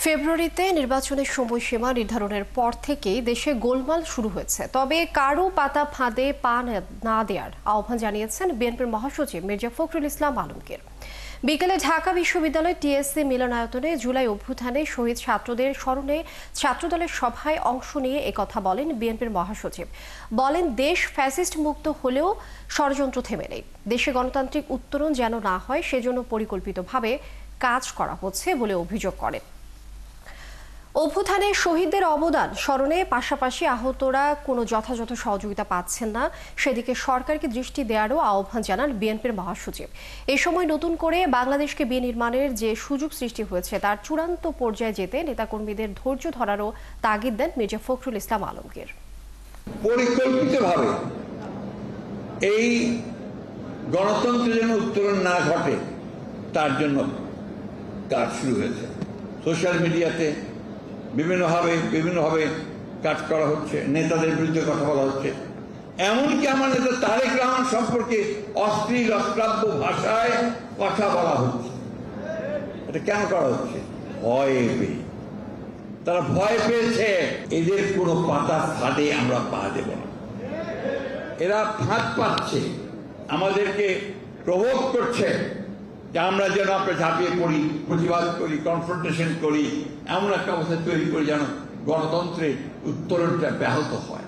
ফেব্রুয়ারিতে নির্বাচনের সময়সীমা নির্ধারণের পর থেকেই দেশে গোলমাল শুরু হয়েছে। তবে কারো পাতা ফাঁদে পা না দেওয়ার আহ্বান জানিয়েছেন বিএনপির মহাসচিব মির্জা ফখরুল ইসলাম আলমগীর। বিকেলে ঢাকা বিশ্ববিদ্যালয় টিএসসি মিলনায়তনে জুলাই অভ্যুত্থানে শহীদ ছাত্রদের স্মরণে ছাত্রদলের সভায় অংশ নিয়ে একথা বলেন বিএনপির মহাসচিব। বলেন, দেশ ফ্যাসিস্ট মুক্ত হলেও ষড়যন্ত্র থেমে নেই। দেশে গণতান্ত্রিক উত্তরণ যেন না হয় সেজন্য পরিকল্পিতভাবে কাজ করা হচ্ছে বলে অভিযোগ করেন। অভ্যুত্থানে শহীদদের অবদান স্মরণে পাশাপাশি আহতরা কোনো যথাযথ সহযোগিতা পাচ্ছেন না, সেদিকে সরকারকে দৃষ্টি দেওয়ারও আহ্বান জানান বিএনপির মহাসচিব। এই সময় নতুন করে বাংলাদেশকে বিনির্মাণের যে সুযোগ সৃষ্টি হয়েছে তার চূড়ান্ত পর্যায়ে যেতে নেতাকর্মীদের ধৈর্য ধরারও তাগিদ দেন মির্জা ফখরুল ইসলাম আলমগীর। পরিকল্পিতভাবে এই গণতন্ত্রের যেন উত্তরণ না ঘটে তার জন্য কাজ শুরু হয়েছে। সোশ্যাল মিডিয়াতে বিভিন্নভাবে কাজ করা হচ্ছে, নেতাদের বিরুদ্ধে কথা বলা হচ্ছে। এমনকি আমার নেতা তারেক রহমান সম্পর্কে অশ্লীল অশ্রাব্য ভাষায় কথা বলা হচ্ছে। এটা কেন করা হচ্ছে? ভয় পেয়ে। তারা ভয় পেয়েছে এদের কোনো পাতা ফাঁদে আমরা পা দেব না। এরা ফাঁদ পাচ্ছে, আমাদেরকে প্রভোগ করছে যে আমরা যেন আমরা ঝাঁপিয়ে পড়ি, প্রতিবাদ করি, কনফ্রন্টেশন করি, এমন একটা অবস্থা তৈরি করি যেন গণতন্ত্রের উত্তরণটা ব্যাহত হয়।